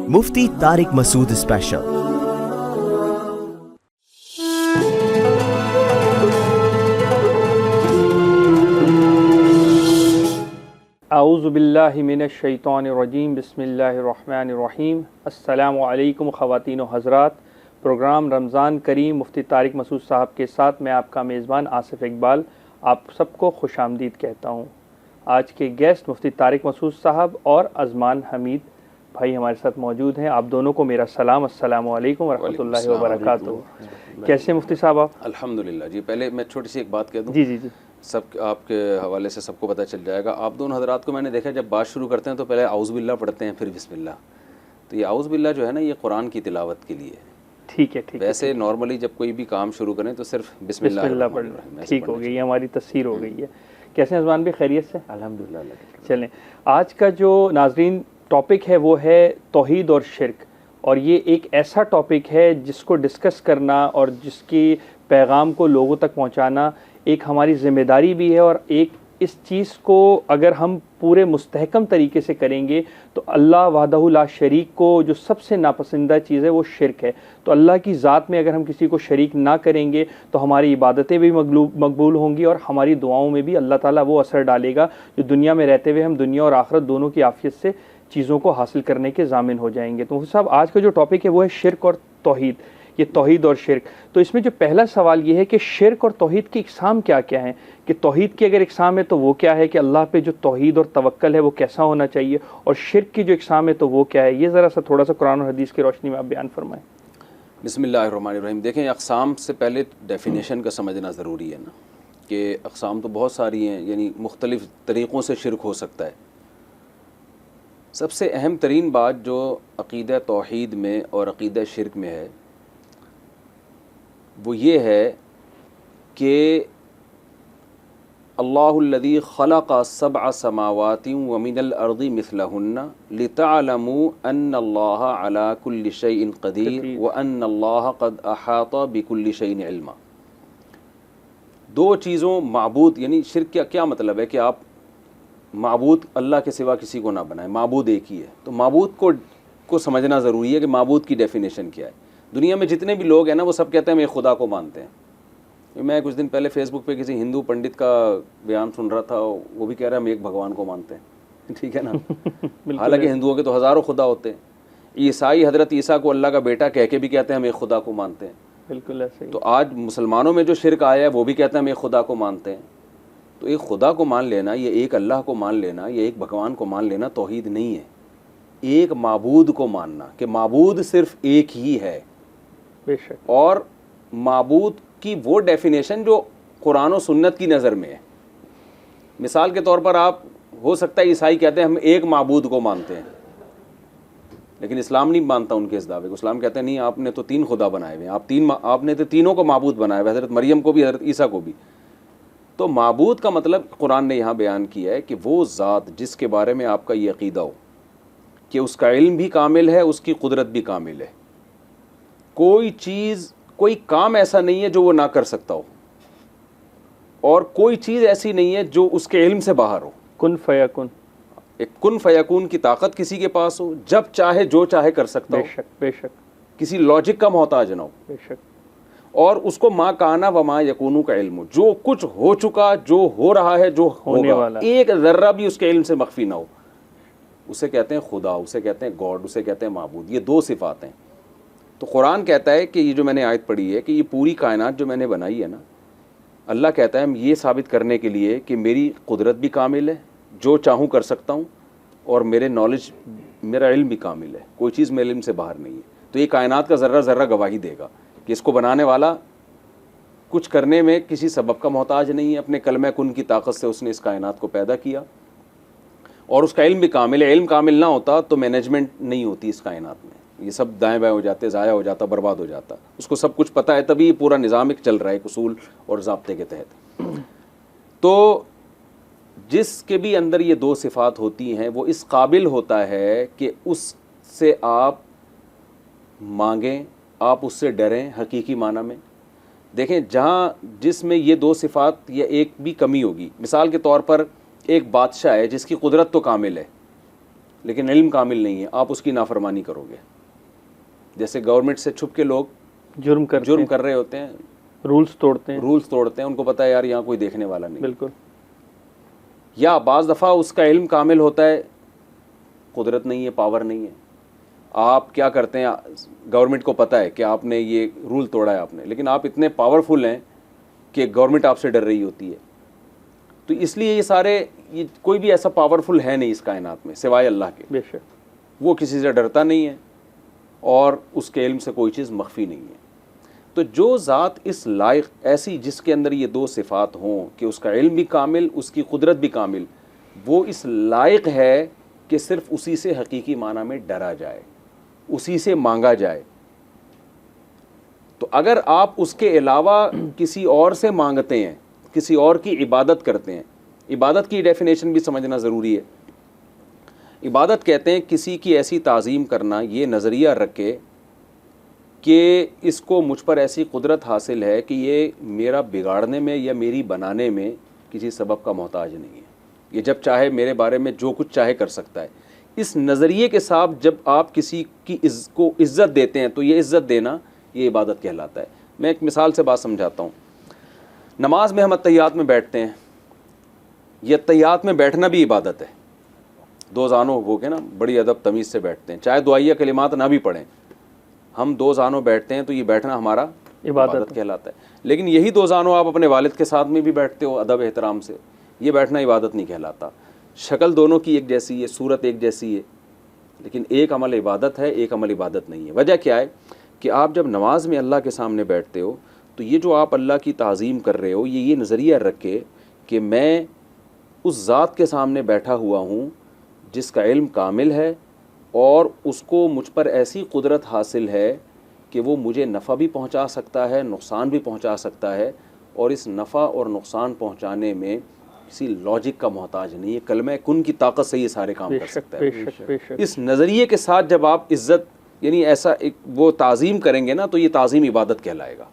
مفتی طارق مسعود special. اعوذ باللہ من الشیطان الرجیم، بسم اللہ الرحمن الرحیم۔ السلام علیکم خواتین و حضرات، پروگرام رمضان کریم مفتی طارق مسعود صاحب کے ساتھ میں آپ کا میزبان آصف اقبال آپ سب کو خوش آمدید کہتا ہوں۔ آج کے گیسٹ مفتی طارق مسعود صاحب اور ازمان حمید بھائی ہمارے ساتھ موجود ہیں۔ آپ دونوں کو میرا سلام، السلام علیکم ورحمۃ اللہ وبرکاتہ۔ کیسے مفتی صاحب آپ؟ الحمدللہ جی۔ پہلے میں چھوٹی سی ایک بات کہہ دوں، جی، سب آپ کے حوالے سے سب کو پتہ چل جائے گا۔ آپ دونوں حضرات کو میں نے دیکھا جب بات شروع کرتے ہیں تو پہلے اعوذ باللہ پڑھتے ہیں پھر بسم اللہ۔ تو یہ اعوذ باللہ جو ہے نا، یہ قرآن کی تلاوت کے لیے ہے۔ ٹھیک ہے۔ ویسے نارملی جب کوئی بھی کام شروع کریں تو صرف بسم اللہ پڑھ لیں۔ ٹھیک ہو گئی، یہ ہماری تصحیح ہو گئی ہے۔ کیسے ہیں ازمان بھی؟ خیریت سے؟ الحمدللہ۔ چلیں، آج کا جو ناظرین ٹاپک ہے وہ ہے توحید اور شرک، اور یہ ایک ایسا ٹاپک ہے جس کو ڈسکس کرنا اور جس کی پیغام کو لوگوں تک پہنچانا ایک ہماری ذمہ داری بھی ہے، اور ایک اس چیز کو اگر ہم پورے مستحکم طریقے سے کریں گے تو اللہ وحدہ لا شریک کو جو سب سے ناپسندہ چیز ہے وہ شرک ہے۔ تو اللہ کی ذات میں اگر ہم کسی کو شریک نہ کریں گے تو ہماری عبادتیں بھی مقبول ہوں گی، اور ہماری دعاؤں میں بھی اللہ تعالیٰ وہ اثر ڈالے گا جو دنیا میں رہتے ہوئے ہم دنیا اور آخرت دونوں کی عافیت سے چیزوں کو حاصل کرنے کے ضامن ہو جائیں گے۔ تو مفتی صاحب، آج کا جو ٹاپک ہے وہ ہے شرک اور توحید، یہ توحید اور شرک۔ تو اس میں جو پہلا سوال یہ ہے کہ شرک اور توحید کی اقسام کیا کیا ہیں، کہ توحید کی اگر اقسام ہے تو وہ کیا ہے، کہ اللہ پہ جو توحید اور توکل ہے وہ کیسا ہونا چاہیے، اور شرک کی جو اقسام ہے تو وہ کیا ہے، یہ ذرا سا تھوڑا سا قرآن اور حدیث کی روشنی میں آپ بیان فرمائیں۔ بسم اللہ الرحمن الرحیم۔ دیکھیں، اقسام سے پہلے ڈیفینیشن کا سمجھنا ضروری ہے نا، کہ اقسام تو بہت ساری ہیں، یعنی مختلف طریقوں سے شرک ہو سکتا ہے۔ سب سے اہم ترین بات جو عقیدہ توحید میں اور عقیدہ شرک میں ہے وہ یہ ہے کہ اللہ الذی خلق سبع سماوات ومن الارض مثلہن لتعلموا ان اللہ علی کل شیء قدیر وان اللہ قد احاط بکل شیء علما۔ دو چیزوں، معبود یعنی شرک کیا مطلب ہے کہ آپ معبود اللہ کے سوا کسی کو نہ بنائیں، معبود ایک ہی ہے۔ تو معبود کو سمجھنا ضروری ہے کہ معبود کی ڈیفینیشن کیا ہے۔ دنیا میں جتنے بھی لوگ ہیں نا وہ سب کہتے ہیں ہم ایک خدا کو مانتے ہیں۔ میں کچھ دن پہلے فیس بک پہ کسی ہندو پنڈت کا بیان سن رہا تھا، وہ بھی کہہ رہا ہے ہم ایک بھگوان کو مانتے ہیں، ٹھیک ہے نا۔ حالانکہ ہندوؤں کے تو ہزاروں خدا ہوتے ہیں۔ عیسائی حضرت عیسیٰ کو اللہ کا بیٹا کہہ کے بھی کہتے ہیں ہم ایک خدا کو مانتے ہیں۔ بالکل ایسے ہی۔ تو آج مسلمانوں میں جو شرک آیا ہے وہ بھی کہتے ہیں ہم ایک خدا کو مانتے ہیں۔ تو ایک خدا کو مان لینا، یہ ایک اللہ کو مان لینا، یہ ایک بھگوان کو مان لینا توحید نہیں ہے۔ ایک معبود کو ماننا کہ معبود صرف ایک ہی ہے، بے شک، اور معبود کی وہ ڈیفینیشن جو قرآن و سنت کی نظر میں ہے۔ مثال کے طور پر آپ ہو سکتا ہے عیسائی کہتے ہیں ہم ایک معبود کو مانتے ہیں، لیکن اسلام نہیں مانتا ان کے اس دعوے کو۔ اسلام کہتے ہیں نہیں، آپ نے تو تین خدا بنائے ہوئے ہیں، آپ نے تو تینوں کو معبود بنایا ہوا ہے، حضرت مریم کو بھی حضرت عیسیٰ کو بھی۔ تو معبود کا مطلب قرآن نے یہاں بیان کیا ہے کہ وہ ذات جس کے بارے میں آپ کا یہ عقیدہ ہو کہ اس کا علم بھی کامل ہے، اس کی قدرت بھی کامل ہے، کوئی چیز کوئی کام ایسا نہیں ہے جو وہ نہ کر سکتا ہو، اور کوئی چیز ایسی نہیں ہے جو اس کے علم سے باہر ہو۔ کن فیکن، ایک کن فیکون کی طاقت کسی کے پاس ہو، جب چاہے جو چاہے کر سکتا ہو، بے شک بے شک کسی لاجک کا محتاج نہ ہو، بے شک، اور اس کو ما کانا و ما یکونو کا علم ہو، جو کچھ ہو چکا، جو ہو رہا ہے، جو ہونے ہوگا، والا، ایک ذرہ بھی اس کے علم سے مخفی نہ ہو، اسے کہتے ہیں خدا، اسے کہتے ہیں گاڈ، اسے کہتے ہیں معبود۔ یہ دو صفات ہیں۔ تو قرآن کہتا ہے کہ یہ جو میں نے آیت پڑھی ہے کہ یہ پوری کائنات جو میں نے بنائی ہے نا، اللہ کہتا ہے ہم یہ ثابت کرنے کے لیے کہ میری قدرت بھی کامل ہے، جو چاہوں کر سکتا ہوں، اور میرا علم بھی کامل ہے، کوئی چیز میرے علم سے باہر نہیں ہے۔ تو یہ کائنات کا ذرہ ذرہ گواہی دے گا کہ اس کو بنانے والا کچھ کرنے میں کسی سبب کا محتاج نہیں ہے، اپنے کلمہ کن کی طاقت سے اس نے اس کائنات کو پیدا کیا، اور اس کا علم بھی کامل ہے۔ علم کامل نہ ہوتا تو مینجمنٹ نہیں ہوتی اس کائنات میں، یہ سب دائیں بائیں ہو جاتے، ضائع ہو جاتا، برباد ہو جاتا۔ اس کو سب کچھ پتہ ہے، تبھی یہ پورا نظام ایک چل رہا ہے ایک اصول اور ضابطے کے تحت۔ تو جس کے بھی اندر یہ دو صفات ہوتی ہیں وہ اس قابل ہوتا ہے کہ اس سے آپ مانگیں، آپ اس سے ڈریں حقیقی معنی میں۔ دیکھیں، جہاں جس میں یہ دو صفات یا ایک بھی کمی ہوگی، مثال کے طور پر ایک بادشاہ ہے جس کی قدرت تو کامل ہے لیکن علم کامل نہیں ہے، آپ اس کی نافرمانی کرو گے. جیسے گورنمنٹ سے چھپ کے لوگ جرم کر رہے ہوتے ہیں، رولز توڑتے ہیں، ان کو پتہ ہے یار یہاں کوئی دیکھنے والا نہیں. بالکل. یا بعض دفعہ اس کا علم کامل ہوتا ہے، قدرت نہیں ہے، پاور نہیں ہے. آپ کیا کرتے ہیں، گورنمنٹ کو پتہ ہے کہ آپ نے یہ رول توڑا ہے آپ نے، لیکن آپ اتنے پاورفل ہیں کہ گورنمنٹ آپ سے ڈر رہی ہوتی ہے. تو اس لیے یہ کوئی بھی ایسا پاورفل ہے نہیں اس کائنات میں سوائے اللہ کے. بے شک. وہ کسی سے ڈرتا نہیں ہے اور اس کے علم سے کوئی چیز مخفی نہیں ہے. تو جو ذات اس لائق ایسی جس کے اندر یہ دو صفات ہوں کہ اس کا علم بھی کامل، اس کی قدرت بھی کامل، وہ اس لائق ہے کہ صرف اسی سے حقیقی معنی میں ڈرا جائے، اسی سے مانگا جائے. تو اگر آپ اس کے علاوہ کسی اور سے مانگتے ہیں، کسی اور کی عبادت کرتے ہیں، عبادت کی ڈیفینیشن بھی سمجھنا ضروری ہے. عبادت کہتے ہیں کسی کی ایسی تعظیم کرنا، یہ نظریہ رکھے کہ اس کو مجھ پر ایسی قدرت حاصل ہے کہ یہ میرا بگاڑنے میں یا میری بنانے میں کسی سبب کا محتاج نہیں ہے، یہ جب چاہے میرے بارے میں جو کچھ چاہے کر سکتا ہے. اس نظریے کے ساتھ جب آپ کسی کی کو عزت دیتے ہیں تو یہ عزت دینا یہ عبادت کہلاتا ہے. میں ایک مثال سے بات سمجھاتا ہوں. نماز میں ہم اتحیات میں بیٹھتے ہیں، یہ اتحیات میں بیٹھنا بھی عبادت ہے. دو زانوں ہو کے نا بڑی ادب تمیز سے بیٹھتے ہیں، چاہے دعائیہ کلمات نہ بھی پڑھیں، ہم دو زانوں بیٹھتے ہیں تو یہ بیٹھنا ہمارا عبادت کہلاتا ہے. لیکن یہی دو زانوں آپ اپنے والد کے ساتھ میں بھی بیٹھتے ہو ادب احترام سے، یہ بیٹھنا عبادت نہیں کہلاتا. شکل دونوں کی ایک جیسی ہے، صورت ایک جیسی ہے، لیکن ایک عمل عبادت ہے، ایک عمل عبادت نہیں ہے. وجہ کیا ہے کہ آپ جب نماز میں اللہ کے سامنے بیٹھتے ہو تو یہ جو آپ اللہ کی تعظیم کر رہے ہو، یہ نظریہ رکھے کہ میں اس ذات کے سامنے بیٹھا ہوا ہوں جس کا علم کامل ہے اور اس کو مجھ پر ایسی قدرت حاصل ہے کہ وہ مجھے نفع بھی پہنچا سکتا ہے، نقصان بھی پہنچا سکتا ہے، اور اس نفع اور نقصان پہنچانے میں کسی لاجک کا محتاج نہیں ہے. کلمہ کن کی طاقت سے یہ سارے کام کر سکتا ہے. اس نظریے کے ساتھ جب آپ عزت یعنی ایسا ایک وہ تعظیم کریں گے نا تو یہ تعظیم عبادت کہلائے گا.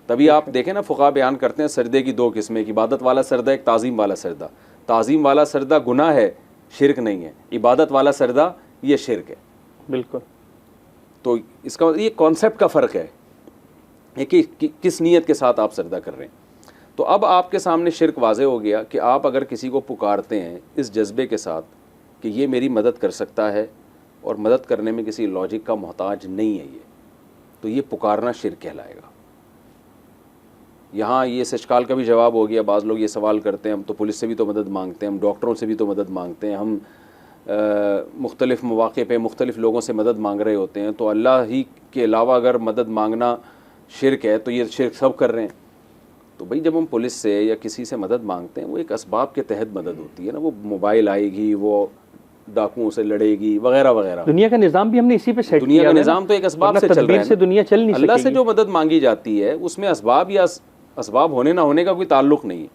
تبھی آپ دیکھیں نا فقہا بیان کرتے ہیں سجدے کی دو قسمیں، ایک عبادت والا سجدہ، ایک تعظیم والا سجدہ. تعظیم والا سجدہ گناہ ہے، شرک نہیں ہے. عبادت والا سجدہ یہ شرک ہے. بالکل. تو اس کا یہ کانسیپٹ کا فرق ہے کہ کس نیت کے ساتھ آپ سجدہ کر رہے ہیں. تو اب آپ کے سامنے شرک واضح ہو گیا کہ آپ اگر کسی کو پکارتے ہیں اس جذبے کے ساتھ کہ یہ میری مدد کر سکتا ہے اور مدد کرنے میں کسی لاجک کا محتاج نہیں ہے تو یہ پکارنا شرک کہلائے گا. یہاں یہ سچکال کا بھی جواب ہو گیا. بعض لوگ یہ سوال کرتے ہیں ہم تو پولیس سے بھی تو مدد مانگتے ہیں، ہم ڈاکٹروں سے بھی تو مدد مانگتے ہیں، ہم مختلف مواقع پہ مختلف لوگوں سے مدد مانگ رہے ہوتے ہیں، تو اللہ ہی کے علاوہ اگر مدد مانگنا شرک ہے تو یہ شرک سب کر رہے ہیں. تو بھائی جب ہم پولیس سے یا کسی سے مدد مانگتے ہیں وہ ایک اسباب کے تحت مدد ہوتی ہے نا. وہ موبائل آئے گی، وہ ڈاکوؤں سے لڑے گی وغیرہ وغیرہ. دنیا کا نظام بھی ہم نے اسی پہ سیٹ کیا. دنیا کا نظام تو ایک اسباب سے چل رہا ہے. دنیا چل نہیں اللہ سے جو مدد مانگی جاتی ہے اس میں اسباب یا اسباب ہونے نہ ہونے کا کوئی تعلق نہیں ہے.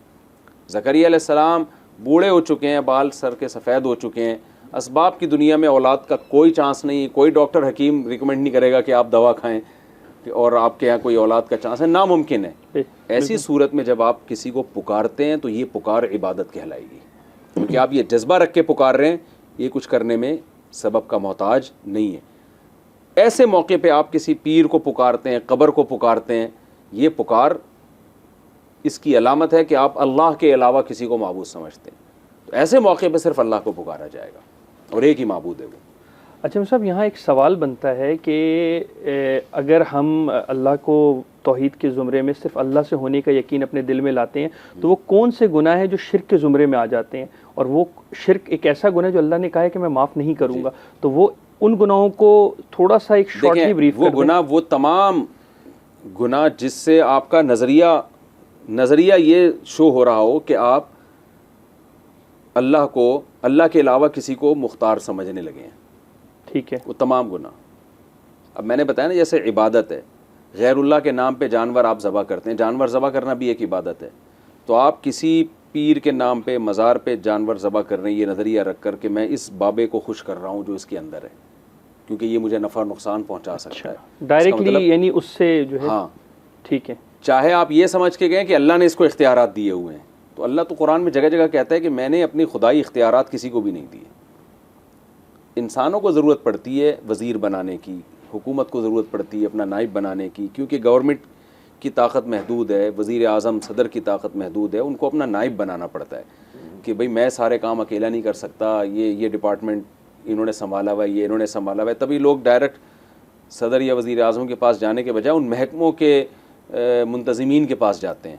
زکریا علیہ السلام بوڑھے ہو چکے ہیں، بال سر کے سفید ہو چکے ہیں، اسباب کی دنیا میں اولاد کا کوئی چانس نہیں. کوئی ڈاکٹر حکیم ریکمنڈ نہیں کرے گا کہ آپ دوا کھائیں اور آپ کے یہاں کوئی اولاد کا چانس ہے، ناممکن ہے. ایسی صورت میں جب آپ کسی کو پکارتے ہیں تو یہ پکار عبادت کہلائے گی، کیونکہ آپ یہ جذبہ رکھ کے پکار رہے ہیں، یہ کچھ کرنے میں سبب کا محتاج نہیں ہے. ایسے موقع پہ آپ کسی پیر کو پکارتے ہیں، قبر کو پکارتے ہیں، یہ پکار اس کی علامت ہے کہ آپ اللہ کے علاوہ کسی کو معبود سمجھتے ہیں. تو ایسے موقع پہ صرف اللہ کو پکارا جائے گا اور ایک ہی معبود ہے وہ. اچھا صاحب، یہاں ایک سوال بنتا ہے کہ اگر ہم اللہ کو توحید کے زمرے میں صرف اللہ سے ہونے کا یقین اپنے دل میں لاتے ہیں تو وہ کون سے گناہ ہیں جو شرک کے زمرے میں آ جاتے ہیں؟ اور وہ شرک ایک ایسا گناہ جو اللہ نے کہا ہے کہ میں معاف نہیں کروں گا، تو وہ ان گناہوں کو تھوڑا سا ایک شارٹلی بریف وہ گناہ، وہ تمام گناہ جس سے آپ کا نظریہ یہ شو ہو رہا ہو کہ آپ اللہ کے علاوہ کسی کو مختار سمجھنے لگے ہیں، ٹھیک ہے، وہ تمام گناہ. اب میں نے بتایا نا جیسے عبادت ہے، غیر اللہ کے نام پہ جانور آپ ذبح کرتے ہیں، جانور ذبح کرنا بھی ایک عبادت ہے. تو آپ کسی پیر کے نام پہ مزار پہ جانور ذبح کر رہے ہیں یہ نظریہ رکھ کر کہ میں اس بابے کو خوش کر رہا ہوں جو اس کے اندر ہے، کیونکہ یہ مجھے نفع نقصان پہنچا سکتا ہے ڈائریکٹلی، یعنی اس سے جو ہے. ہاں ٹھیک ہے. چاہے آپ یہ سمجھ کے گئے کہ اللہ نے اس کو اختیارات دیے ہوئے ہیں، تو اللہ تو قرآن میں جگہ جگہ کہتا ہے کہ میں نے اپنی خدائی اختیارات کسی کو بھی نہیں دیے. انسانوں کو ضرورت پڑتی ہے وزیر بنانے کی, حکومت کو ضرورت پڑتی ہے اپنا نائب بنانے کی, کیونکہ گورنمنٹ کی طاقت محدود ہے, وزیر اعظم صدر کی طاقت محدود ہے, ان کو اپنا نائب بنانا پڑتا ہے کہ بھئی میں سارے کام اکیلا نہیں کر سکتا, یہ ڈپارٹمنٹ انہوں نے سنبھالا ہوا ہے, یہ انہوں نے سنبھالا ہوا ہے. تبھی لوگ ڈائریکٹ صدر یا وزیر اعظم کے پاس جانے کے بجائے ان محکموں کے منتظمین کے پاس جاتے ہیں.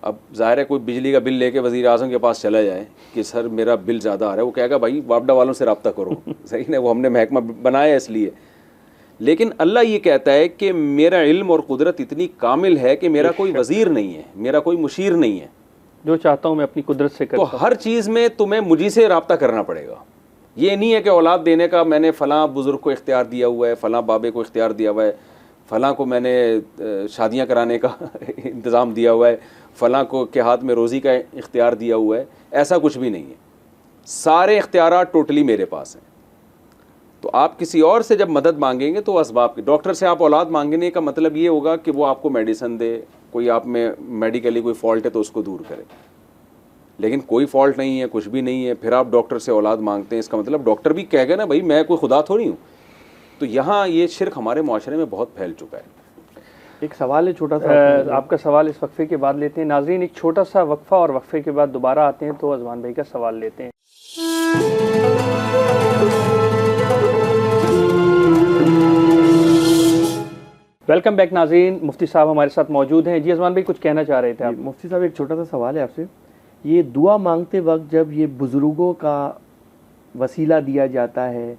اب ظاہر ہے کوئی بجلی کا بل لے کے وزیر اعظم کے پاس چلا جائے کہ سر میرا بل زیادہ آ رہا ہے, وہ کہے گا بھائی واپڈا والوں سے رابطہ کرو, صحیح نا, وہ ہم نے محکمہ بنایا ہے اس لیے. لیکن اللہ یہ کہتا ہے کہ میرا علم اور قدرت اتنی کامل ہے کہ میرا کوئی وزیر نہیں ہے, میرا کوئی مشیر نہیں ہے, جو چاہتا ہوں میں اپنی قدرت سے کرتا ہوں. تو ہر چیز میں تمہیں مجھی سے رابطہ کرنا پڑے گا. یہ نہیں ہے کہ اولاد دینے کا میں نے فلاں بزرگ کو اختیار دیا ہوا ہے, فلاں بابے کو اختیار دیا ہوا ہے, فلاں کو میں نے شادیاں کرانے کا انتظام دیا ہوا ہے, فلاں کو کے ہاتھ میں روزی کا اختیار دیا ہوا ہے. ایسا کچھ بھی نہیں ہے, سارے اختیارات ٹوٹلی میرے پاس ہیں. تو آپ کسی اور سے جب مدد مانگیں گے تو اسباب کی, ڈاکٹر سے آپ اولاد مانگنے کا مطلب یہ ہوگا کہ وہ آپ کو میڈیسن دے, کوئی آپ میں میڈیکلی کوئی فالٹ ہے تو اس کو دور کرے. لیکن کوئی فالٹ نہیں ہے, کچھ بھی نہیں ہے, پھر آپ ڈاکٹر سے اولاد مانگتے ہیں, اس کا مطلب ڈاکٹر بھی کہے گا نا بھائی میں کوئی خدا تھوڑی ہوں. تو یہاں یہ شرک ہمارے معاشرے میں بہت پھیل چکا ہے. ایک سوال ہے چھوٹا سا, آپ کا سوال اس وقفے کے بعد لیتے ہیں. ناظرین ایک چھوٹا سا وقفہ اور وقفے کے بعد دوبارہ آتے ہیں تو اذوان بھائی کا سوال لیتے ہیں. ویلکم بیک ناظرین, مفتی صاحب ہمارے ساتھ موجود ہیں. جی اذوان بھائی کچھ کہنا چاہ رہے تھے آپ. مفتی صاحب ایک چھوٹا سا سوال ہے آپ سے. یہ دعا مانگتے وقت جب یہ بزرگوں کا وسیلہ دیا جاتا ہے,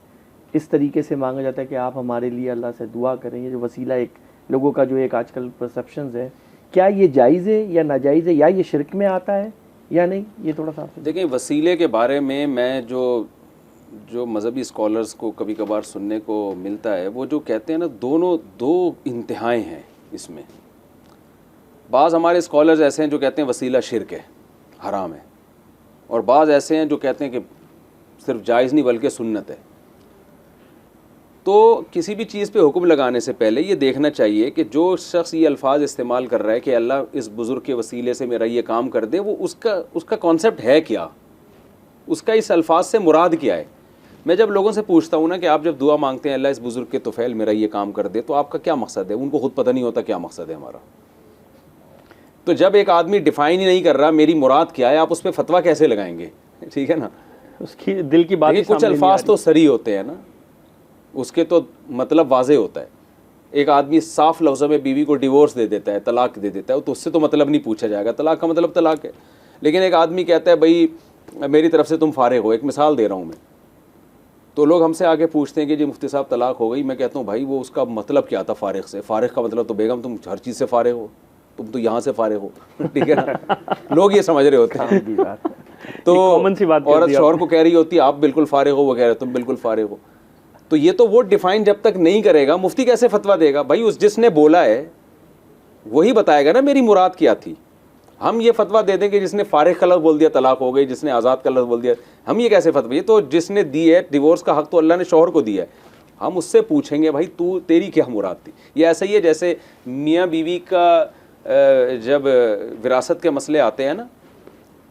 اس طریقے سے مانگا جاتا ہے کہ آپ ہمارے لیے اللہ سے دعا کریں, یہ جو وسیلہ ایک لوگوں کا جو ایک آج کل پرسپشنز ہے, کیا یہ جائز ہے یا ناجائز ہے, یا یہ شرک میں آتا ہے یا نہیں, یہ تھوڑا سا دیکھیں. وسیلے کے بارے میں جو مذہبی اسکالرز کو کبھی کبھار سننے کو ملتا ہے, وہ جو کہتے ہیں نا دو انتہائیں ہیں اس میں. بعض ہمارے اسکالرز ایسے ہیں جو کہتے ہیں وسیلہ شرک ہے, حرام ہے, اور بعض ایسے ہیں جو کہتے ہیں کہ صرف جائز نہیں بلکہ سنت ہے. تو کسی بھی چیز پہ حکم لگانے سے پہلے یہ دیکھنا چاہیے کہ جو شخص یہ الفاظ استعمال کر رہا ہے کہ اللہ اس بزرگ کے وسیلے سے میرا یہ کام کر دے, وہ اس کا کانسیپٹ ہے کیا, اس کا اس الفاظ سے مراد کیا ہے. میں جب لوگوں سے پوچھتا ہوں نا کہ آپ جب دعا مانگتے ہیں اللہ اس بزرگ کے طفیل میرا یہ کام کر دے, تو آپ کا کیا مقصد ہے, ان کو خود پتہ نہیں ہوتا کیا مقصد ہے ہمارا. تو جب ایک آدمی ڈیفائن ہی نہیں کر رہا میری مراد کیا ہے, آپ اس پہ فتویٰ کیسے لگائیں گے, ٹھیک ہے نا. اس کی دل کی بات, کچھ الفاظ تو صریح ہوتے ہیں نا, اس کے تو مطلب واضح ہوتا ہے. ایک آدمی صاف لفظوں میں بیوی کو ڈیورس دے دیتا ہے, طلاق دے دیتا ہے, تو اس سے تو مطلب نہیں پوچھا جائے گا, طلاق کا مطلب طلاق ہے. لیکن ایک آدمی کہتا ہے بھائی میری طرف سے تم فارغ ہو, ایک مثال دے رہا ہوں میں, تو لوگ ہم سے آگے پوچھتے ہیں کہ جی مفتی صاحب طلاق ہو گئی. میں کہتا ہوں بھائی وہ اس کا مطلب کیا تھا فارغ سے, فارغ کا مطلب تو بیگم تم ہر چیز سے فارغ ہو, تم تو یہاں سے فارغ ہو, ٹھیک ہے نا. لوگ یہ سمجھ رہے ہوتے ہیں. تو عورت شوہر کو کہہ رہی ہوتی ہے آپ بالکل فارغ ہو, وہ کہہ رہے تم بالکل فارغ ہو. تو یہ تو وہ ڈیفائن جب تک نہیں کرے گا مفتی کیسے فتویٰ دے گا. بھائی اس جس نے بولا ہے وہی بتائے گا نا میری مراد کیا تھی. ہم یہ فتویٰ دے دیں کہ جس نے فارغ کا لفظ بول دیا طلاق ہو گئی, جس نے آزاد کا لفظ بول دیا, ہم یہ کیسے فتویٰ. یہ تو جس نے دی ہے ڈیورس کا حق تو اللہ نے شوہر کو دیا ہے, ہم اس سے پوچھیں گے بھائی تیری کیا مراد تھی. یہ ایسا ہی ہے جیسے میاں بیوی کا جب وراثت کے مسئلے آتے ہیں نا,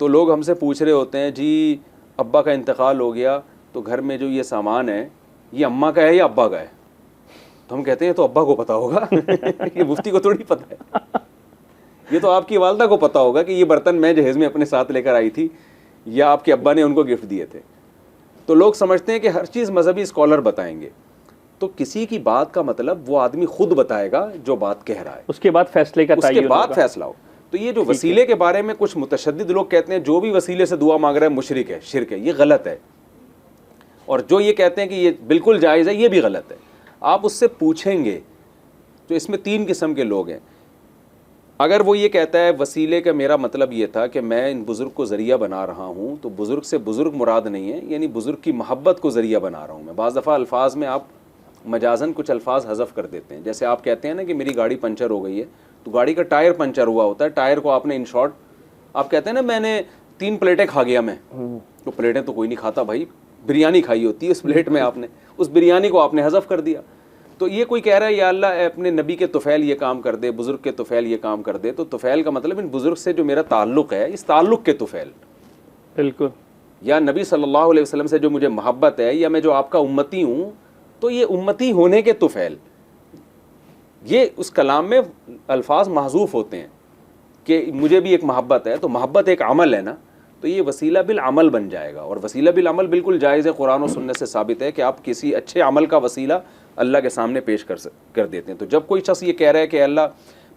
تو لوگ ہم سے پوچھ رہے ہوتے ہیں جی ابا کا انتقال ہو گیا تو گھر میں جو یہ سامان ہے یہ اماں کا ہے یا ابا کا ہے. تو ہم کہتے ہیں تو ابا کو پتہ ہوگا, یہ مفتی کو تھوڑی پتہ ہے. یہ تو آپ کی والدہ کو پتہ ہوگا کہ یہ برتن میں جہیز میں اپنے ساتھ لے کر آئی تھی یا آپ کے ابا نے ان کو گفٹ دیے تھے. تو لوگ سمجھتے ہیں کہ ہر چیز مذہبی اسکالر بتائیں گے. تو کسی کی بات کا مطلب وہ آدمی خود بتائے گا جو بات کہہ رہا ہے, اس کے بعد فیصلے کا تعین, اس کے بعد فیصلہ ہو. تو یہ جو وسیلے کے بارے میں کچھ متشدد لوگ کہتے ہیں جو بھی وسیلے سے دعا مانگ رہا ہے مشرک ہے, شرک ہے, یہ غلط ہے. اور جو یہ کہتے ہیں کہ یہ بالکل جائز ہے, یہ بھی غلط ہے. آپ اس سے پوچھیں گے. تو اس میں 3 قسم کے لوگ ہیں. اگر وہ یہ کہتا ہے وسیلے کا میرا مطلب یہ تھا کہ میں ان بزرگ کو ذریعہ بنا رہا ہوں, تو بزرگ سے بزرگ مراد نہیں ہے, یعنی بزرگ کی محبت کو ذریعہ بنا رہا ہوں میں. بعض دفعہ الفاظ میں آپ مجازن کچھ الفاظ حذف کر دیتے ہیں. جیسے آپ کہتے ہیں نا کہ میری گاڑی پنچر ہو گئی ہے, تو گاڑی کا ٹائر پنچر ہوا ہوتا ہے, ٹائر کو آپ نے ان شارٹ آپ کہتے ہیں نا میں نے 3 پلیٹیں کھا گیا میں. تو پلیٹیں تو کوئی نہیں کھاتا بھائی, بریانی کھائی ہوتی ہے اس پلیٹ میں, آپ نے اس بریانی کو آپ نے حذف کر دیا. تو یہ کوئی کہہ رہا ہے یا اللہ اپنے نبی کے طفیل یہ کام کر دے, بزرگ کے طفیل یہ کام کر دے. تو طفیل کا مطلب ان بزرگ سے جو میرا تعلق ہے اس تعلق کے طفیل. بالکل. یا نبی صلی اللہ علیہ وسلم سے جو مجھے محبت ہے، یا میں جو آپ کا امتی ہوں، تو یہ امتی ہونے کے طفیل، یہ اس کلام میں الفاظ محذوف ہوتے ہیں کہ مجھے بھی ایک محبت ہے، تو محبت ایک عمل ہے نا، تو یہ وسیلہ بالعمل بن جائے گا، اور وسیلہ بالعمل بالکل جائز ہے، قرآن و سنت سے ثابت ہے کہ آپ کسی اچھے عمل کا وسیلہ اللہ کے سامنے پیش کر دیتے ہیں۔ تو جب کوئی شخص یہ کہہ رہا ہے کہ اللہ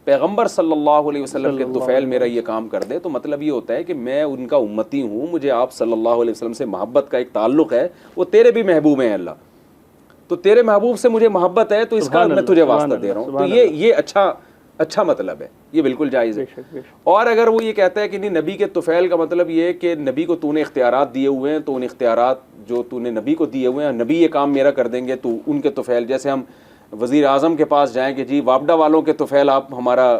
پیغمبر صلی اللہ علیہ وسلم کے طفیل میرا یہ کام کر دے، تو مطلب یہ ہوتا ہے کہ میں ان کا امتی ہوں، مجھے آپ صلی اللہ علیہ وسلم سے محبت کا ایک تعلق ہے، وہ تیرے بھی محبوب ہیں اللہ، تو تیرے محبوب سے مجھے محبت ہے، تو اس کا میں تجھے واسطہ دے رہا ہوں۔ تو یہ اچھا مطلب ہے، یہ بالکل جائز ہے۔ اور اگر وہ یہ کہتا ہے کہ نہیں، نبی کے طفیل کا مطلب یہ ہے کہ نبی کو تو نے اختیارات دیے ہوئے ہیں، تو ان اختیارات جو تو نے نبی کو دیے ہوئے ہیں، نبی یہ کام میرا کر دیں گے، تو ان کے طفیل، جیسے ہم وزیر اعظم کے پاس جائیں کہ جی وابڈا والوں کے طفیل آپ ہمارا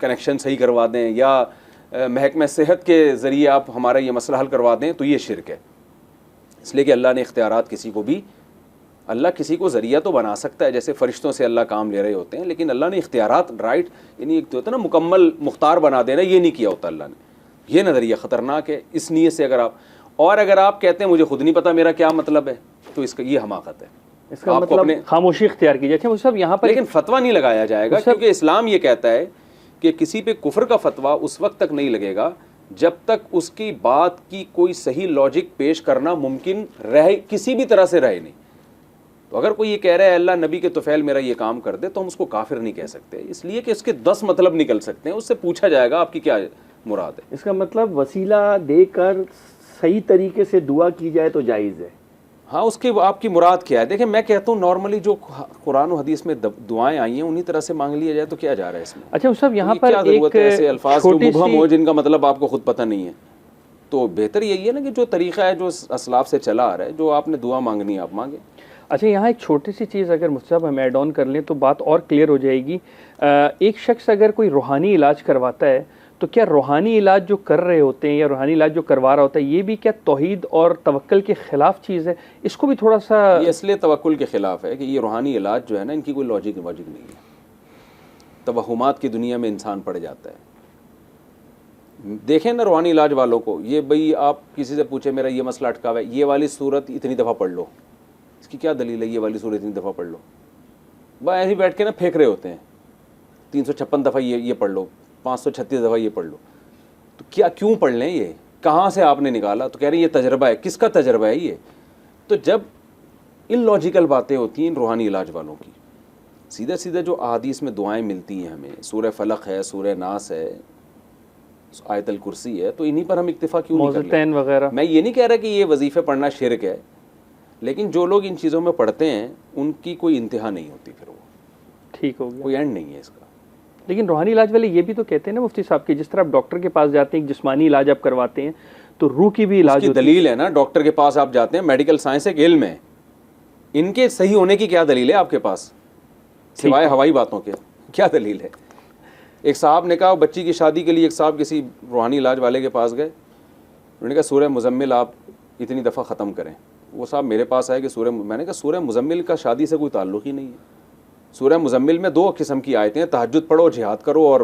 کنیکشن صحیح کروا دیں، یا محکمہ صحت کے ذریعے آپ ہمارا یہ مسئلہ حل کروا دیں، تو یہ شرک ہے، اس لیے کہ اللہ نے اختیارات اللہ کسی کو ذریعہ تو بنا سکتا ہے، جیسے فرشتوں سے اللہ کام لے رہے ہوتے ہیں، لیکن اللہ نے اختیارات رائٹ، یعنی ایک تو ہوتا ہے نا مکمل مختار بنا دینا، یہ نہیں کیا ہوتا اللہ نے۔ یہ نظریہ خطرناک ہے اس نیت سے، اگر آپ کہتے ہیں مجھے خود نہیں پتا میرا کیا مطلب ہے، تو اس کا یہ حماقت ہے، اس کا مطلب خاموشی اختیار کی جائے۔ صاحب یہاں پر لیکن فتویٰ نہیں لگایا جائے گا، کیونکہ اسلام یہ کہتا ہے کہ کسی پہ کفر کا فتویٰ اس وقت تک نہیں لگے گا جب تک اس کی بات کی کوئی صحیح لاجک پیش کرنا ممکن رہے، کسی بھی طرح سے رہے نہیں۔ تو اگر کوئی یہ کہہ رہا ہے اللہ نبی کے طفیل میرا یہ کام کر دے، تو ہم اس کو کافر نہیں کہہ سکتے، اس لیے کہ اس کے 10 مطلب نکل سکتے ہیں، اس سے پوچھا جائے گا آپ کی کیا مراد ہے۔ اس کا مطلب وسیلہ دے کر صحیح طریقے سے دعا کی جائے تو جائز ہے۔ ہاں، اس کی آپ کی مراد کیا ہے؟ دیکھیں میں کہتا ہوں نارملی جو قرآن و حدیث میں دعائیں آئی ہیں انہی طرح سے مانگ لیا جائے تو کیا جا رہا ہے اس میں؟ اچھا صاحب یہاں پر کیا ضرورت ہے ایسے الفاظ جو مبہم ہو، جن کا مطلب آپ کو خود پتہ نہیں ہے؟ تو بہتر یہی ہے نا کہ جو طریقہ ہے جو اسلاف سے چلا آ رہا ہے، جو آپ نے دعا مانگنی ہے آپ مانگیں۔ اچھا یہاں ایک چھوٹی سی چیز اگر مجھ سے ہم ایڈ آن کر لیں تو بات اور کلیئر ہو جائے گی۔ ایک شخص اگر کوئی روحانی علاج کرواتا ہے تو کیا روحانی علاج جو کر رہے ہوتے ہیں یا روحانی علاج جو کروا رہا ہوتا ہے یہ بھی کیا توحید اور توکل کے خلاف چیز ہے؟ اس کو بھی تھوڑا سا، یہ اس لیے توکل کے خلاف ہے کہ یہ روحانی علاج جو ہے نا، ان کی کوئی لاجک نہیں ہے، توہمات کی دنیا میں انسان پڑ جاتا ہے۔ دیکھیں نا روحانی علاج والوں کو، یہ بھئی آپ کسی سے پوچھیں میرا یہ مسئلہ اٹکا ہوا ہے، یہ والی صورت اتنی دفعہ پڑھ لو، اس کی کیا دلیل ہے یہ والی صورت اتنی دفعہ پڑھ لو؟ وہ ایسے ہی بیٹھ کے نا پھینک رہے ہوتے ہیں، 356 دفعہ یہ پڑھ لو، 536 دفعہ یہ پڑھ لو، تو کیا کیوں پڑھ لیں؟ یہ کہاں سے آپ نے نکالا؟ تو کہہ رہے ہیں یہ تجربہ ہے، کس کا تجربہ ہے یہ؟ تو جب ان لاجیکل باتیں ہوتی ہیں روحانی علاج والوں کی، سیدھا جو احادیث میں دعائیں ملتی ہیں ہمیں، سورہ فلق ہے، سورہ ناس ہے، آیت الکرسی ہے، تو انہی پر ہم اکتفا کیوں نہیں کر لیں؟ وغیرہ۔ میں یہ نہیں کہہ رہا کہ یہ وظیفے پڑھنا شرک ہے، لیکن جو لوگ ان چیزوں میں پڑھتے ہیں ان کی کوئی انتہا نہیں ہوتی، پھر وہ ٹھیک ہو گیا، کوئی اینڈ نہیں ہے اس کا۔ لیکن روحانی علاج والے یہ بھی تو کہتے ہیں نا مفتی صاحب کہ جس طرح آپ ڈاکٹر کے پاس جاتے ہیں، جسمانی علاج آپ کرواتے ہیں، تو روح کی بھی علاج کی دلیل ہے نا، ڈاکٹر کے پاس آپ جاتے ہیں، میڈیکل سائنس ایک علم ہے، ان کے صحیح ہونے کی کیا دلیل ہے آپ کے پاس سوائے ہوائی باتوں کے؟ کیا دلیل ہے؟ ایک صاحب نے کہا بچی کی شادی کے لیے ایک صاحب کسی روحانی علاج والے کے پاس گئے، انہوں نے کہا سورہ مزمل آپ اتنی دفعہ ختم کریں۔ وہ صاحب میرے پاس آئے کہ میں نے کہا سورہ مزمل کا شادی سے کوئی تعلق ہی نہیں ہے۔ سورہ مزمل میں 2 قسم کی آیتیں ہیں، تہجد پڑھو، جہاد کرو، اور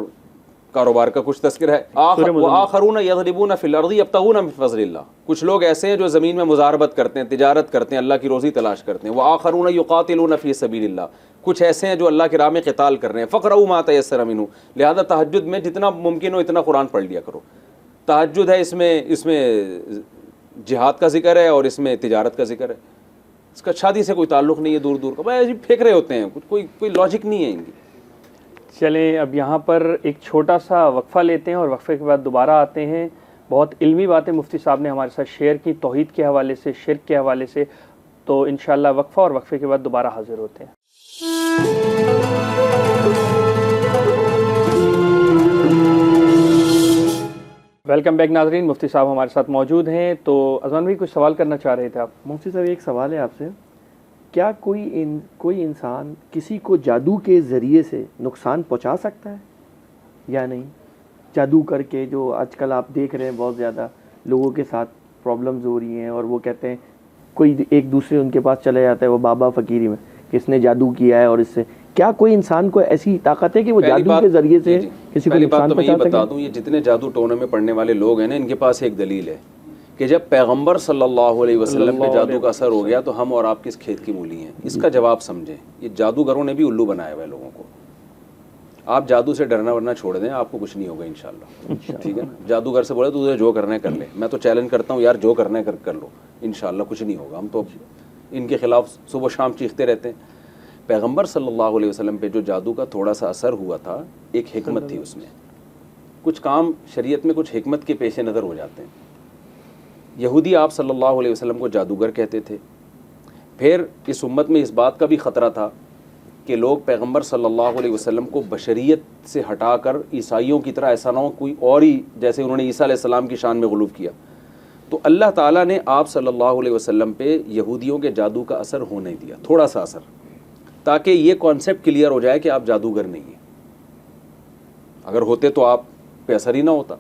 کاروبار کا کچھ تذکرہ ہے۔ وآخرون یضربون فی الارض یبتغون من فضل اللہ، کچھ لوگ ایسے ہیں جو زمین میں مزاربت کرتے ہیں، تجارت کرتے ہیں، اللہ کی روزی تلاش کرتے ہیں۔ وآخرون یقاتلون فی سبیل اللہ، کچھ ایسے ہیں جو اللہ کی راہ میں قتال کر رہے ہیں۔ فقرؤوا ما تیسر منہ، لہذا تہجد میں جتنا ممکن ہو اتنا قرآن پڑھ لیا کرو۔ تہجد ہے، اس میں جہاد کا ذکر ہے اور اس میں تجارت کا ذکر ہے، اس کا شادی سے کوئی تعلق نہیں ہے، دور دور کا، بھائی پھینک رہے ہوتے ہیں، کوئی لاجک نہیں ہے ان کی۔ چلیں اب یہاں پر ایک چھوٹا سا وقفہ لیتے ہیں اور وقفے کے بعد دوبارہ آتے ہیں۔ بہت علمی باتیں مفتی صاحب نے ہمارے ساتھ شیئر کی توحید کے حوالے سے، شرک کے حوالے سے، تو انشاءاللہ وقفہ اور وقفے کے بعد دوبارہ حاضر ہوتے ہیں۔ ویلکم بیک ناظرین، مفتی صاحب ہمارے ساتھ موجود ہیں۔ تو اذان بھائی کچھ سوال کرنا چاہ رہے تھے آپ؟ مفتی صاحب ایک سوال ہے آپ سے، کیا کوئی انسان کسی کو جادو کے ذریعے سے نقصان پہنچا سکتا ہے یا نہیں؟ جادو کر کے جو آج کل آپ دیکھ رہے ہیں بہت زیادہ لوگوں کے ساتھ پرابلمز ہو رہی ہیں، اور وہ کہتے ہیں کوئی ایک دوسرے ان کے پاس چلا جاتا ہے وہ بابا فقیری میں کہ اس نے جادو کیا ہے، اور اس سے کیا کوئی انسان کو ایسی طاقت ہے کہ وہ جادو کے ذریعے سے کسی کو نقصان پہنچا سکے؟ بتا دوں، یہ جتنے جادو ٹونے میں پڑھنے والے لوگ ہیں نا، ان کے پاس ایک دلیل ہے کہ جب پیغمبر صلی اللہ علیہ وسلم پہ جادو کا اثر ہو گیا تو ہم اور آپ کس کھیت کی مولی ہیں؟ اس کا جواب سمجھیں. یہ جادوگروں نے بھی الو بنایا ہوا ہے لوگوں کو. آپ جادو سے ڈرنا ورنا چھوڑ دیں, آپ کو کچھ نہیں ہوگا انشاءاللہ. ٹھیک ہے نا, جادوگر سے بولے تو تجھے جو کرنا ہے کر لے. میں تو چیلنج کرتا ہوں یار, جو کرنا ہے کر لو, انشاءاللہ کچھ نہیں ہوگا. ہم تو ان کے خلاف صبح و شام چیختے رہتے ہیں. پیغمبر صلی اللہ علیہ وسلم پہ جو جادو کا تھوڑا سا اثر ہوا تھا, ایک حکمت تھی اس میں. کچھ کام شریعت میں کچھ حکمت کے پیش نظر ہو جاتے ہیں. یہودی آپ صلی اللہ علیہ وسلم کو جادوگر کہتے تھے. پھر اس امت میں اس بات کا بھی خطرہ تھا کہ لوگ پیغمبر صلی اللہ علیہ وسلم کو بشریت سے ہٹا کر عیسائیوں کی طرح ایسا نہ ہو کوئی اور ہی, جیسے انہوں نے عیسیٰ علیہ السلام کی شان میں غلو کیا. تو اللہ تعالیٰ نے آپ صلی اللہ علیہ وسلم پہ یہودیوں کے جادو کا اثر ہونے دیا, تھوڑا سا اثر, تاکہ یہ کانسیپٹ کلیئر ہو جائے کہ آپ جادوگر نہیں ہیں. اگر ہوتے تو آپ پہ اثر ہی نہ ہوتا.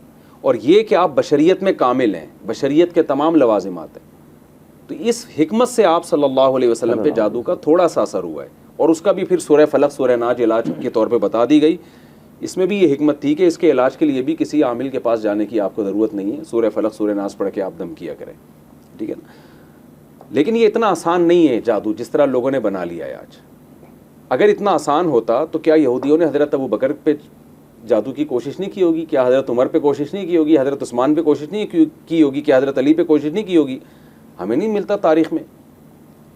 اور یہ کہ آپ بشریت میں کامل ہیں, بشریت کے تمام لوازمات ہیں. تو اس حکمت سے آپ صلی اللہ علیہ وسلم پہ جادو کا تھوڑا سا اثر ہوا ہے, اور اس کا بھی پھر سورہ فلق سورہ ناس علاج کے طور پہ بتا دی گئی. اس میں بھی یہ حکمت تھی کہ اس کے علاج کے لیے بھی کسی عامل کے پاس جانے کی آپ کو ضرورت نہیں ہے. سورہ فلق سورہ ناس پڑھ کے آپ دم کیا کریں, ٹھیک ہے نا. لیکن یہ اتنا آسان نہیں ہے جادو جس طرح لوگوں نے بنا لیا ہے آج. اگر اتنا آسان ہوتا تو کیا یہودیوں نے حضرت ابو بکر پہ جادو کی کوشش نہیں کی ہوگی؟ کیا حضرت عمر پہ کوشش نہیں کی ہوگی؟ حضرت عثمان پہ کوشش نہیں کی ہوگی؟ کیا حضرت علی پہ کوشش نہیں کی ہوگی؟ ہمیں نہیں ملتا تاریخ میں.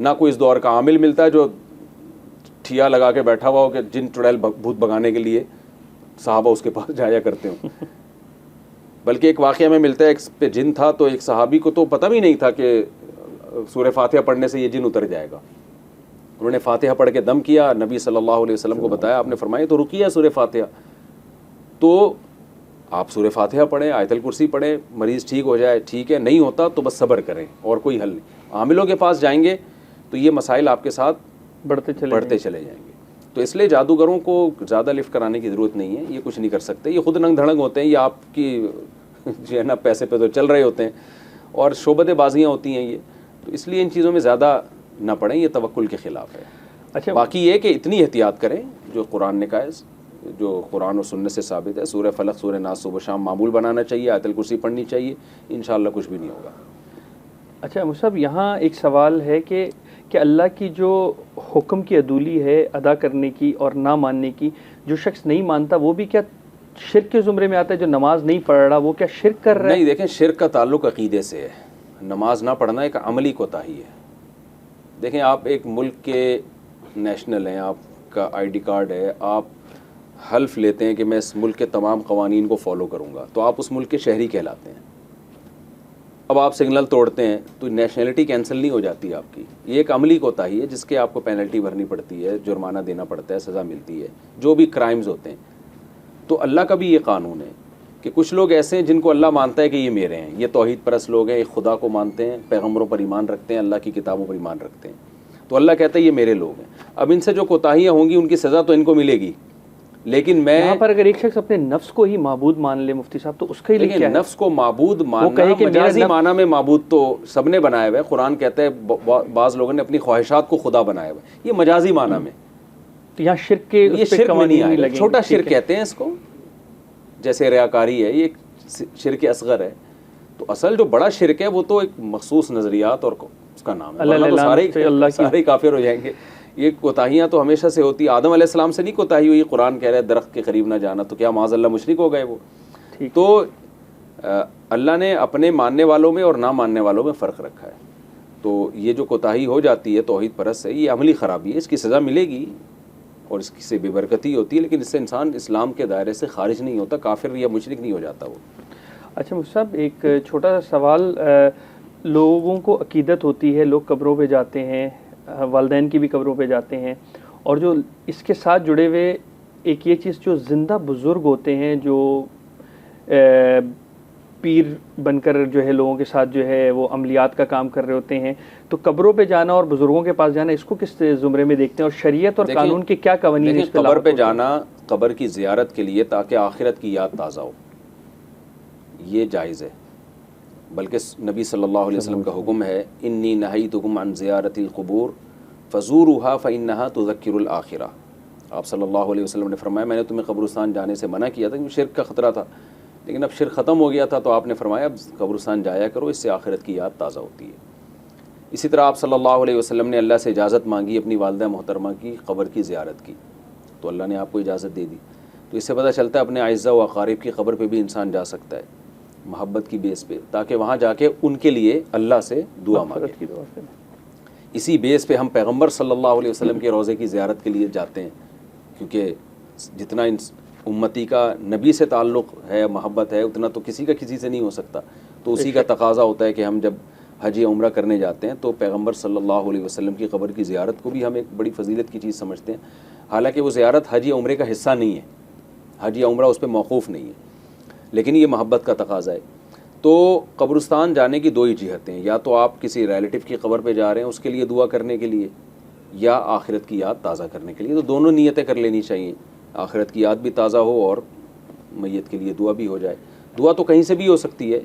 نہ کوئی اس دور کا عامل ملتا ہے جو ٹھیا لگا کے بیٹھا ہوا ہو کہ جن چڑیل بھوت بگانے کے لیے صحابہ اس کے پاس جایا کرتے ہوں. بلکہ ایک واقعہ میں ملتا ہے, ایک پہ جن تھا تو ایک صحابی کو تو پتہ بھی نہیں تھا کہ سورہ فاتحہ پڑھنے سے یہ جن اتر جائے گا. انہوں نے فاتحہ پڑھ کے دم کیا, نبی صلی اللہ علیہ وسلم کو بتایا, آپ نے فرمایا تو رکیہ سورہ فاتحہ. تو آپ سورہ فاتحہ پڑھیں, آیت الکرسی پڑھیں, مریض ٹھیک ہو جائے ٹھیک ہے, نہیں ہوتا تو بس صبر کریں, اور کوئی حل نہیں. عاملوں کے پاس جائیں گے تو یہ مسائل آپ کے ساتھ بڑھتے چلے جائیں گے. تو اس لیے جادوگروں کو زیادہ لفٹ کرانے کی ضرورت نہیں ہے, یہ کچھ نہیں کر سکتے. یہ خود ننگ دھڑنگ ہوتے ہیں, یہ آپ کی جو ہے نا پیسے پہ تو چل رہے ہوتے ہیں, اور شعبت بازیاں ہوتی ہیں یہ. تو اس لیے ان چیزوں میں زیادہ نہ پڑیں, یہ توکل کے خلاف ہے. اچھا, باقی یہ کہ اتنی احتیاط کریں جو قرآن نے کہا ہے, جو قرآن و سنت سے ثابت ہے. سورہ فلق سورہ ناس صبح شام معمول بنانا چاہیے, آیت الکرسی پڑھنی چاہیے, انشاءاللہ کچھ بھی نہیں ہوگا. اچھا مصعب, یہاں ایک سوال ہے کہ اللہ کی جو حکم کی عدولی ہے ادا کرنے کی اور نہ ماننے کی, جو شخص نہیں مانتا وہ بھی کیا شرک کے زمرے میں آتا ہے؟ جو نماز نہیں پڑھ رہا وہ کیا شرک کر رہا ہے؟ نہیں, دیکھیں شرک کا تعلق عقیدے سے ہے. نماز نہ پڑھنا ایک عملی کوتاہی ہے. دیکھیں آپ ایک ملک کے نیشنل ہیں, آپ کا آئی ڈی کارڈ ہے, آپ حلف لیتے ہیں کہ میں اس ملک کے تمام قوانین کو فالو کروں گا, تو آپ اس ملک کے شہری کہلاتے ہیں. اب آپ سگنل توڑتے ہیں تو نیشنلٹی کینسل نہیں ہو جاتی آپ کی. یہ ایک عملی کوتاہی ہے جس کے آپ کو پینلٹی بھرنی پڑتی ہے, جرمانہ دینا پڑتا ہے, سزا ملتی ہے, جو بھی کرائمز ہوتے ہیں. تو اللہ کا بھی یہ قانون ہے کہ کچھ لوگ ایسے ہیں جن کو اللہ مانتا ہے کہ یہ میرے ہیں, یہ توحید پرست لوگ ہیں, ایک خدا کو مانتے ہیں, پیغمبروں پر ایمان رکھتے ہیں, اللہ کی کتابوں پر ایمان رکھتے ہیں. تو اللہ کہتا ہے یہ میرے لوگ ہیں. اب ان سے جو کوتاہیاں ہوں گی ان کی سزا تو ان کو ملے گی. لیکن میں یہاں پر اگر ایک شخص اپنے نفس کو ہی معبود مان لے مفتی صاحب, تو اس کا ہی لیے کیا ہے؟ نفس کو معبود ماننا, مجازی معنی میں معبود تو سب نے بنایا ہوا ہے. قرآن کہتا ہے بعض لوگوں نے اپنی خواہشات کو خدا بنایا ہوا ہے, یہ مجازی معنی میں. تو یہاں شرک کے یہ شرک میں نہیں آئے, چھوٹا شرک کہتے ہیں اس کو, جیسے ریاکاری ہے, یہ شرک اصغر ہے. تو اصل جو بڑا شرک ہے وہ تو ایک مخصوص نظریات اور اس کا نام ہے, سارے کافر ہو جائیں گے. یہ کوتاہیاں تو ہمیشہ سے ہوتی. آدم علیہ السلام سے نہیں کوتاہی ہوئی, قرآن کہہ رہا ہے درخت کے قریب نہ جانا, تو کیا معاذ اللہ مشرک ہو گئے وہ؟ تو اللہ نے اپنے ماننے والوں میں اور نہ ماننے والوں میں فرق رکھا ہے. تو یہ جو کوتاہی ہو جاتی ہے توحید پرست سے, یہ عملی خرابی ہے, اس کی سزا ملے گی اور اس سے بے برکتی ہوتی ہے, لیکن اس سے انسان اسلام کے دائرے سے خارج نہیں ہوتا, کافر یا مشرک نہیں ہو جاتا وہ. اچھا صاحب, ایک چھوٹا سا سوال. لوگوں کو عقیدت ہوتی ہے, لوگ قبروں پہ جاتے ہیں, والدین کی بھی قبروں پہ جاتے ہیں, اور جو اس کے ساتھ جڑے ہوئے ایک یہ چیز, جو زندہ بزرگ ہوتے ہیں جو پیر بن کر جو ہے لوگوں کے ساتھ جو ہے وہ عملیات کا کام کر رہے ہوتے ہیں, تو قبروں پہ جانا اور بزرگوں کے پاس جانا, اس کو کس زمرے میں دیکھتے ہیں, اور شریعت اور قانون کے کیا قوانین اس پہ لاگو؟ قبر پہ جانا قبر کی زیارت کے لیے تاکہ آخرت کی یاد تازہ ہو, یہ جائز ہے. بلکہ نبی صلی اللہ علیہ وسلم کا حکم ہے, انی نہیتکم عن زیارت القبور فزوروها فانها تذکر الآخرہ. آپ صلی اللہ علیہ وسلم نے فرمایا میں نے تمہیں قبرستان جانے سے منع کیا تھا, کیونکہ شرک کا خطرہ تھا, لیکن اب شرک ختم ہو گیا تھا تو آپ نے فرمایا اب قبرستان جایا کرو، اس سے آخرت کی یاد تازہ ہوتی ہے۔ اسی طرح آپ صلی اللہ علیہ وسلم نے اللہ سے اجازت مانگی اپنی والدہ محترمہ کی قبر کی زیارت کی، تو اللہ نے آپ کو اجازت دے دی۔ تو اس سے پتہ چلتا ہے اپنے اعزہ و اقارب کی قبر پہ بھی انسان جا سکتا ہے محبت کی بیس پہ، تاکہ وہاں جا کے ان کے لیے اللہ سے دعا مانگے۔ اسی بیس پہ ہم پیغمبر صلی اللہ علیہ وسلم کے روضے کی زیارت کے لیے جاتے ہیں، کیونکہ جتنا امتی کا نبی سے تعلق ہے، محبت ہے، اتنا تو کسی کا کسی سے نہیں ہو سکتا۔ تو اسی کا تقاضا ہوتا ہے کہ ہم جب حج یا عمرہ کرنے جاتے ہیں تو پیغمبر صلی اللہ علیہ وسلم کی قبر کی زیارت کو بھی ہم ایک بڑی فضیلت کی چیز سمجھتے ہیں، حالانکہ وہ زیارت حج یا عمرے کا حصہ نہیں ہے، حج یا عمرہ اس پہ موقوف نہیں ہے، لیکن یہ محبت کا تقاضا ہے۔ تو قبرستان جانے کی دو ہی جہتیں ہیں، یا تو آپ کسی ریلیٹیو کی قبر پہ جا رہے ہیں اس کے لیے دعا کرنے کے لیے، یا آخرت کی یاد تازہ کرنے کے لیے، تو دونوں نیتیں کر لینی چاہیے، آخرت کی یاد بھی تازہ ہو اور میت کے لیے دعا بھی ہو جائے۔ دعا تو کہیں سے بھی ہو سکتی ہے،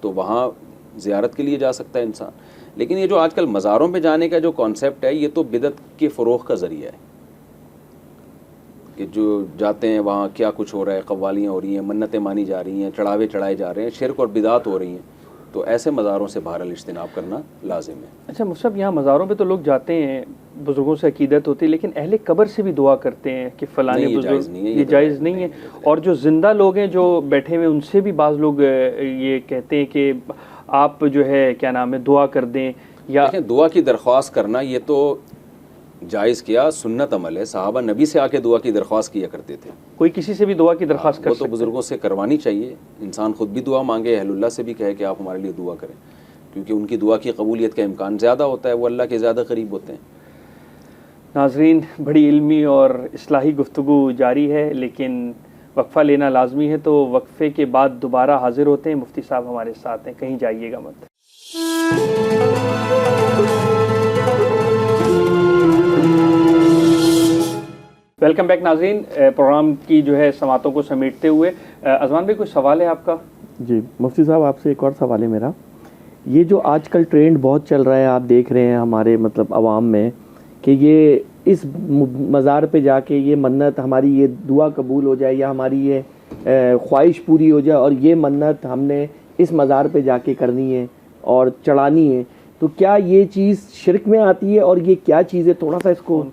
تو وہاں زیارت کے لیے جا سکتا ہے انسان، لیکن یہ جو آج کل مزاروں پہ جانے کا جو کانسیپٹ ہے یہ تو بدعت کے فروغ کا ذریعہ ہے، کہ جو جاتے ہیں وہاں کیا کچھ ہو رہا ہے، قوالیاں ہو رہی ہیں، منتیں مانی جا رہی ہیں، چڑھاوے چڑھائے جا رہے ہیں، شرک اور بدعات ہو رہی ہیں، تو ایسے مزاروں سے بہرحال اجتناب کرنا لازم ہے۔ اچھا مصعب، یہاں مزاروں پہ تو لوگ جاتے ہیں، بزرگوں سے عقیدت ہوتی ہے، لیکن اہل قبر سے بھی دعا کرتے ہیں کہ فلاں نہیں، یہ بزرگ، جائز نہیں ہے، یہ جائز نہیں ہے۔ اور جو زندہ لوگ ہیں جو بیٹھے ہوئے، ان سے بھی بعض لوگ یہ کہتے ہیں کہ آپ جو ہے کیا نام ہے دعا کر دیں، یا دیکھیں دعا کی درخواست کرنا یہ تو جائز کیا سنت عمل ہے، صحابہ نبی سے آ کے دعا کی درخواست کیا کرتے تھے، کوئی کسی سے بھی دعا کی درخواست کر وہ تو سکتا ہے۔ بزرگوں سے کروانی چاہیے، انسان خود بھی دعا مانگے، اہل اللہ سے بھی کہے کہ آپ ہمارے لیے دعا کریں، کیونکہ ان کی دعا کی قبولیت کا امکان زیادہ ہوتا ہے، وہ اللہ کے زیادہ قریب ہوتے ہیں۔ ناظرین، بڑی علمی اور اصلاحی گفتگو جاری ہے، لیکن وقفہ لینا لازمی ہے، تو وقفے کے بعد دوبارہ حاضر ہوتے ہیں۔ مفتی صاحب ہمارے ساتھ ہیں، کہیں جائیے گا مت۔ ویلکم بیک ناظرین، پروگرام کی جو ہے سماعتوں کو سمیٹتے ہوئے اذمان بھائی کوئی سوال ہے آپ کا؟ جی مفتی صاحب، آپ سے ایک اور سوال ہے میرا۔ یہ جو آج کل ٹرینڈ بہت چل رہا ہے، آپ دیکھ رہے ہیں ہمارے مطلب عوام میں، کہ یہ اس مزار پہ جا کے یہ منت ہماری یہ دعا قبول ہو جائے، یا ہماری یہ خواہش پوری ہو جائے، اور یہ منت ہم نے اس مزار پہ جا کے کرنی ہے اور چڑھانی ہے، تو کیا یہ چیز شرک میں آتی ہے، اور یہ کیا چیز ہے؟ تھوڑا سا اس کو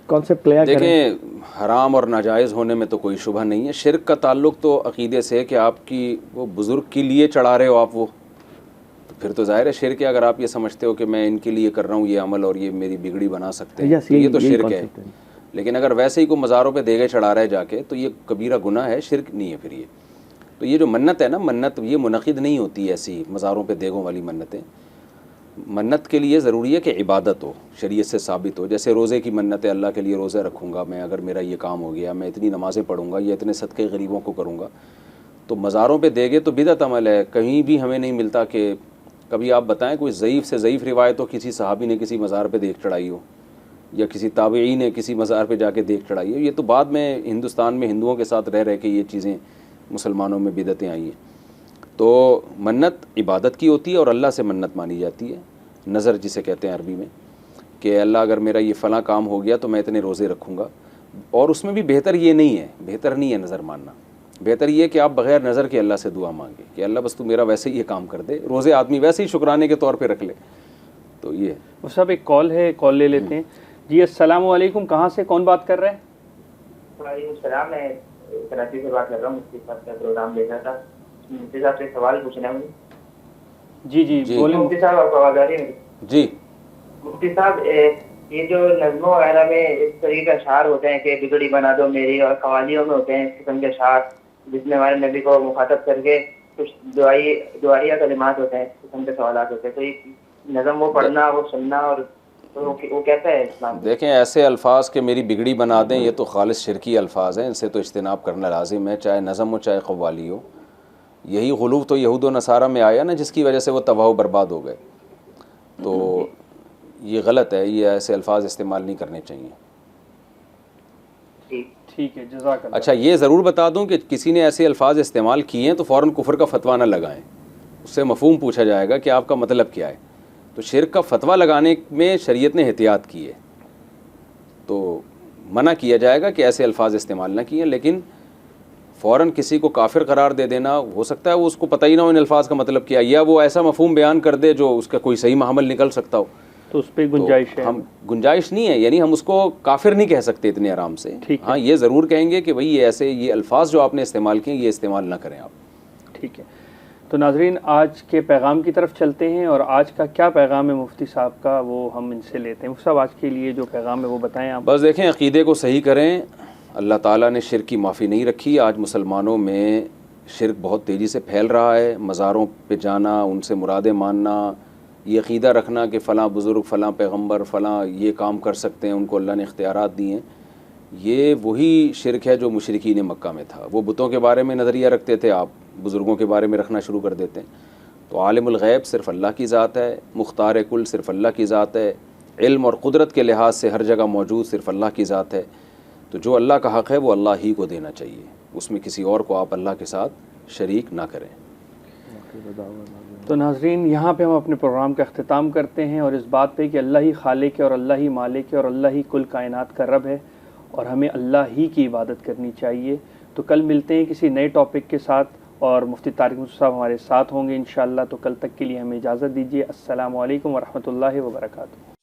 کانسیپٹ کلیئر کریں۔ دیکھیں حرام اور ناجائز ہونے میں تو کوئی شبہ نہیں ہے، شرک کا تعلق تو عقیدے سے ہے کہ آپ کی وہ بزرگ کے لیے چڑھا رہے ہو آپ، وہ پھر تو ظاہر ہے شرک ہے۔ اگر آپ یہ سمجھتے ہو کہ میں ان کے لیے کر رہا ہوں یہ عمل اور یہ میری بگڑی بنا سکتے ہیں، تو یہ تو شرک ہے۔ لیکن اگر ویسے ہی کوئی مزاروں پہ دیگے چڑھا رہا ہے جا کے، تو یہ کبیرہ گناہ ہے، شرک نہیں ہے پھر یہ۔ تو یہ جو منت ہے نا، منت یہ منعقد نہیں ہوتی ایسی مزاروں پہ دیگوں والی منتیں۔ منت کے لیے ضروری ہے کہ عبادت ہو، شریعت سے ثابت ہو، جیسے روزے کی منت ہے، اللہ کے لیے روزہ رکھوں گا میں، اگر میرا یہ کام ہو گیا، میں اتنی نمازیں پڑھوں گا یا اتنے صدقے غریبوں کو کروں گا۔ تو مزاروں پہ دیگے تو بدعت عمل ہے، کہیں بھی ہمیں نہیں ملتا کہ کبھی آپ بتائیں کوئی ضعیف سے ضعیف روایت ہو کسی صحابی نے کسی مزار پہ دیگ چڑھائی ہو، یا کسی تابعی نے کسی مزار پہ جا کے دیگ چڑھائی ہو۔ یہ تو بعد میں ہندوستان میں ہندوؤں کے ساتھ رہ کے یہ چیزیں مسلمانوں میں بدعتیں آئی ہیں۔ تو منت عبادت کی ہوتی ہے اور اللہ سے منت مانی جاتی ہے، نظر جسے کہتے ہیں عربی میں، کہ اللہ اگر میرا یہ فلاں کام ہو گیا تو میں اتنے روزے رکھوں گا۔ اور اس میں بھی بہتر یہ نہیں ہے، بہتر نہیں ہے نظر ماننا، بہتر یہ کہ آپ بغیر نظر کے اللہ سے دعا مانگے کہ اللہ بس تو میرا ویسے ہی یہ کام کر دے۔ روزے آدمی ویسے ہی شکرانے کے طور پہ رکھ لے، تو یہ وہ صاحب ایک کال ہے، کال لے لیتے ہیں۔ جی السلام علیکم، کہاں سے کون بات کر رہے ہیں؟ وعلیکم السلام، میں کراچی سے بات کر رہا ہوں، مفتی صاحب کا پروگرام دیکھا تھا، مفتی صاحب سے ایک سوال پوچھنا ہے مجھے۔ جی بولیں مفتی صاحب، آپ کو آواز آ رہی ہے؟ جی۔ مفتی صاحب، یہ جو نظموں وغیرہ میں اس طریقے کے اشعار ہوتے ہیں کہ بگڑی بنا دو میری، اور قوالیوں میں ہوتے ہیں اس قسم کے اشعار جس میں ہمارے نبی کو مخاطب کر کے کچھ دعائیہ کلمات ہوتے ہیں، اس قسم کے سوالات ہوتے ہیں، تو یہ نظم وہ پڑھنا، وہ سننا، اور وہ کیسا ہے اسلام؟ دیکھیں ایسے الفاظ کہ میری بگڑی بنا دیں، یہ تو خالص شرکی الفاظ ہیں، ان سے تو اجتناب کرنا لازم ہے، چاہے نظم ہو چاہے قوالی ہو۔ یہی غلو تو یہود و نصارہ میں آیا نا، جس کی وجہ سے وہ تباہ و برباد ہو گئے۔ تو یہ غلط ہے، یہ ایسے الفاظ استعمال نہیں کرنے چاہیے۔ ٹھیک ہے، جزاک اللہ۔ اچھا یہ ضرور بتا دوں کہ کسی نے ایسے الفاظ استعمال کیے ہیں تو فوراً کفر کا فتویٰ نہ لگائیں، اس سے مفہوم پوچھا جائے گا کہ آپ کا مطلب کیا ہے۔ تو شرک کا فتویٰ لگانے میں شریعت نے احتیاط کی ہے، تو منع کیا جائے گا کہ ایسے الفاظ استعمال نہ کیے، لیکن فوراً کسی کو کافر قرار دے دینا، ہو سکتا ہے وہ اس کو پتہ ہی نہ ہو ان الفاظ کا مطلب کیا، یا وہ ایسا مفہوم بیان کر دے جو اس کا کوئی صحیح محمل نکل سکتا ہو، تو اس پہ گنجائش ہے؟ ہم گنجائش نہیں ہے، یعنی ہم اس کو کافر نہیں کہہ سکتے اتنے آرام سے. ہاں یہ ضرور کہیں گے کہ بھئی یہ ایسے یہ الفاظ جو آپ نے استعمال کیے یہ استعمال نہ کریں آپ. ٹھیک ہے. تو ناظرین آج کے پیغام کی طرف چلتے ہیں، اور آج کا کیا پیغام ہے مفتی صاحب کا وہ ہم ان سے لیتے ہیں. مفتی صاحب آج کے لیے جو پیغام ہے وہ بتائیں آپ. بس دیکھیں عقیدے کو صحیح کریں. اللہ تعالیٰ نے شرک کی معافی نہیں رکھی. آج مسلمانوں میں شرک بہت تیزی سے پھیل رہا ہے. مزاروں پہ جانا، ان سے مرادیں ماننا، یہ عقیدہ رکھنا کہ فلاں بزرگ، فلاں پیغمبر، فلاں یہ کام کر سکتے ہیں، ان کو اللہ نے اختیارات دیے ہیں، یہ وہی شرک ہے جو مشرکین مکہ میں تھا. وہ بتوں کے بارے میں نظریہ رکھتے تھے، آپ بزرگوں کے بارے میں رکھنا شروع کر دیتے ہیں. تو عالم الغیب صرف اللہ کی ذات ہے، مختار کل صرف اللہ کی ذات ہے، علم اور قدرت کے لحاظ سے ہر جگہ موجود صرف اللہ کی ذات ہے. تو جو اللہ کا حق ہے وہ اللہ ہی کو دینا چاہیے، اس میں کسی اور کو آپ اللہ کے ساتھ شریک نہ کریں. تو ناظرین یہاں پہ ہم اپنے پروگرام کا اختتام کرتے ہیں، اور اس بات پہ کہ اللہ ہی خالق ہے اور اللہ ہی مالک ہے اور اللہ ہی کل کائنات کا رب ہے، اور ہمیں اللہ ہی کی عبادت کرنی چاہیے. تو کل ملتے ہیں کسی نئے ٹاپک کے ساتھ، اور مفتی طارق مسعود صاحب ہمارے ساتھ ہوں گے انشاءاللہ. تو کل تک کے لیے ہمیں اجازت دیجیے. السلام علیکم ورحمۃ اللہ وبرکاتہ.